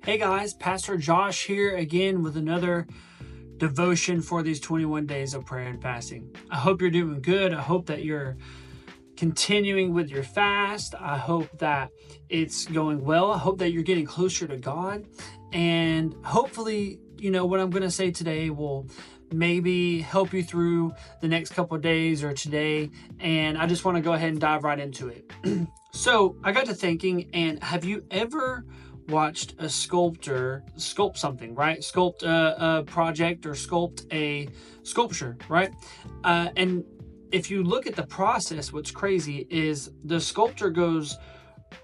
Hey guys, Pastor Josh here again with another devotion for these 21 days of prayer and fasting. I hope you're doing good. I hope that you're continuing with your fast. I hope that it's going well. I hope that you're getting closer to God. And hopefully, what I'm going to say today will maybe help you through the next couple of days or today. And I just want to go ahead and dive right into it. So I got to thinking, and have you ever watched a sculptor sculpt something, right? Sculpt a project or sculpt a sculpture, right? And if you look at the process, what's crazy is the sculptor goes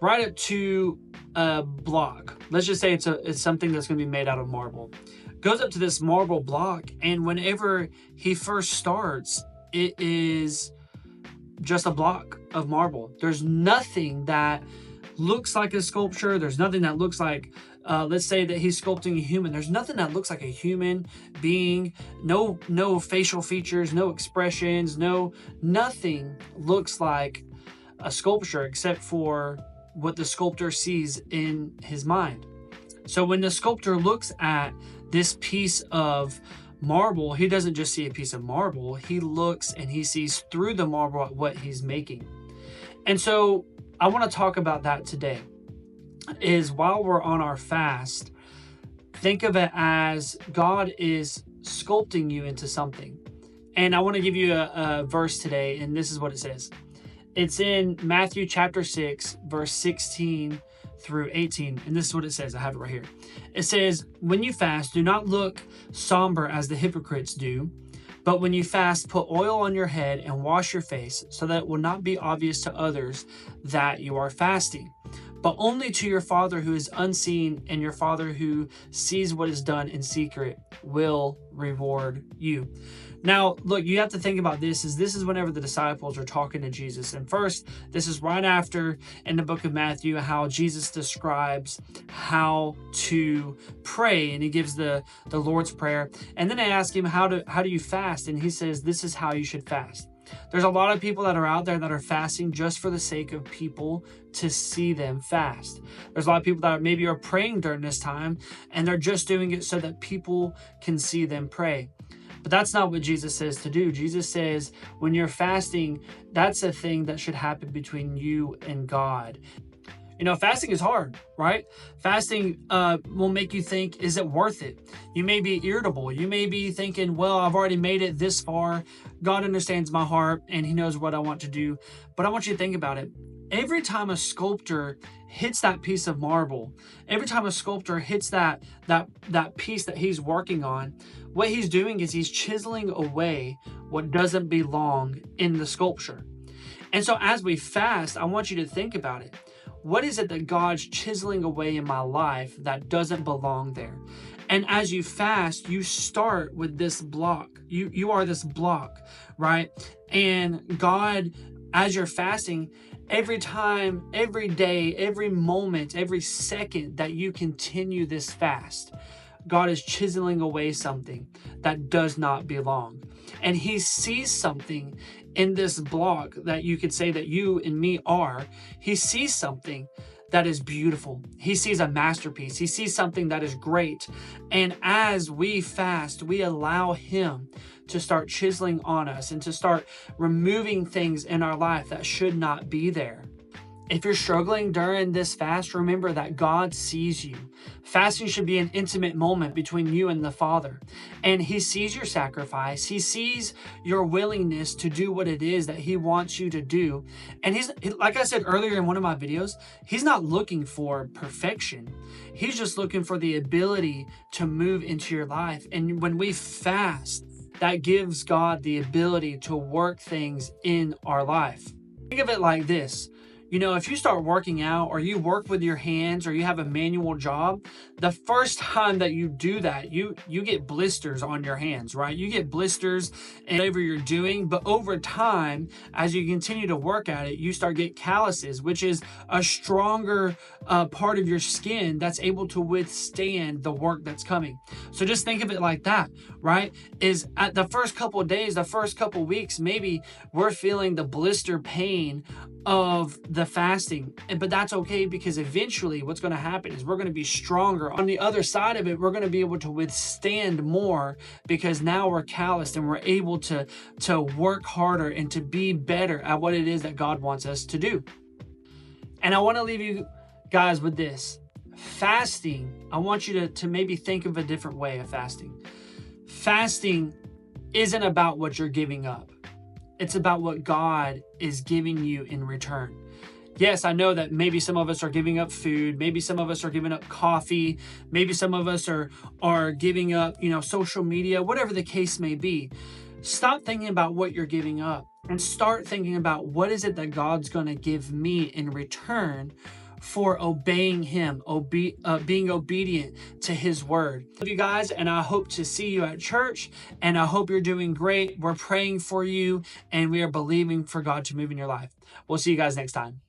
right up to a block. Let's just say it's something that's going to be made out of marble. Goes up to this marble block, and whenever he first starts, it is just a block of marble. There's nothing that looks like a sculpture. There's nothing that looks like, let's say that he's sculpting a human. There's nothing that looks like a human being. No facial features, no expressions, nothing looks like a sculpture except for what the sculptor sees in his mind. So when the sculptor looks at this piece of marble, he doesn't just see a piece of marble. He looks and he sees through the marble at what he's making. And so I want to talk about that today, is while we're on our fast, think of it as God is sculpting you into something. And I want to give you a verse today, and this is what it says. It's in Matthew chapter 6, verse 16 through 18. And this is what it says. I have it right here. It says, "When you fast, do not look somber as the hypocrites do. But when you fast, put oil on your head and wash your face, so that it will not be obvious to others that you are fasting, but only to your Father who is unseen, and your Father who sees what is done in secret will reward you." Now, look, you have to think about this is whenever the disciples are talking to Jesus. And first, this is right after in the book of Matthew, how Jesus describes how to pray, and he gives the Lord's Prayer. And then they ask him, how do you fast? And he says, this is how you should fast. There's a lot of people that are out there that are fasting just for the sake of people to see them fast. There's a lot of people that maybe are praying during this time, and they're just doing it so that people can see them pray. But that's not what Jesus says to do. Jesus says when you're fasting, that's a thing that should happen between you and God. Fasting is hard, right? Fasting will make you think, is it worth it? You may be irritable. You may be thinking, well, I've already made it this far. God understands my heart and he knows what I want to do. But I want you to think about it. Every time a sculptor hits that piece of marble, every time a sculptor hits that piece that he's working on, what he's doing is he's chiseling away what doesn't belong in the sculpture. And so as we fast, I want you to think about it. What is it that God's chiseling away in my life that doesn't belong there? And as you fast, you start with this block. You are this block, right? And God, as you're fasting, every time, every day, every moment, every second that you continue this fast, God is chiseling away something that does not belong. And he sees something in this block that you could say that you and me are. He sees something that is beautiful. He sees a masterpiece. He sees something that is great. And as we fast, we allow him to start chiseling on us and to start removing things in our life that should not be there. If you're struggling during this fast, remember that God sees you. Fasting should be an intimate moment between you and the Father. And he sees your sacrifice. He sees your willingness to do what it is that he wants you to do. And he's, like I said earlier in one of my videos, he's not looking for perfection. He's just looking for the ability to move into your life. And when we fast, that gives God the ability to work things in our life. Think of it like this. If you start working out or you work with your hands or you have a manual job, the first time that you do that, you get blisters on your hands, right? You get blisters in whatever you're doing, but over time, as you continue to work at it, you start get calluses, which is a stronger part of your skin that's able to withstand the work that's coming. So just think of it like that, right? Is at the first couple of days, the first couple of weeks, maybe we're feeling the blister pain of the fasting. But that's okay, because eventually what's going to happen is we're going to be stronger. On the other side of it, we're going to be able to withstand more, because now we're calloused and we're able to work harder and to be better at what it is that God wants us to do. And I want to leave you guys with this. Fasting, I want you to maybe think of a different way of fasting. Fasting isn't about what you're giving up. It's about what God is giving you in return. Yes, I know that maybe some of us are giving up food. Maybe some of us are giving up coffee. Maybe some of us are giving up, social media, whatever the case may be. Stop thinking about what you're giving up and start thinking about what is it that God's going to give me in return for obeying him, being obedient to his word. Love you guys, and I hope to see you at church, and I hope you're doing great. We're praying for you, and we are believing for God to move in your life. We'll see you guys next time.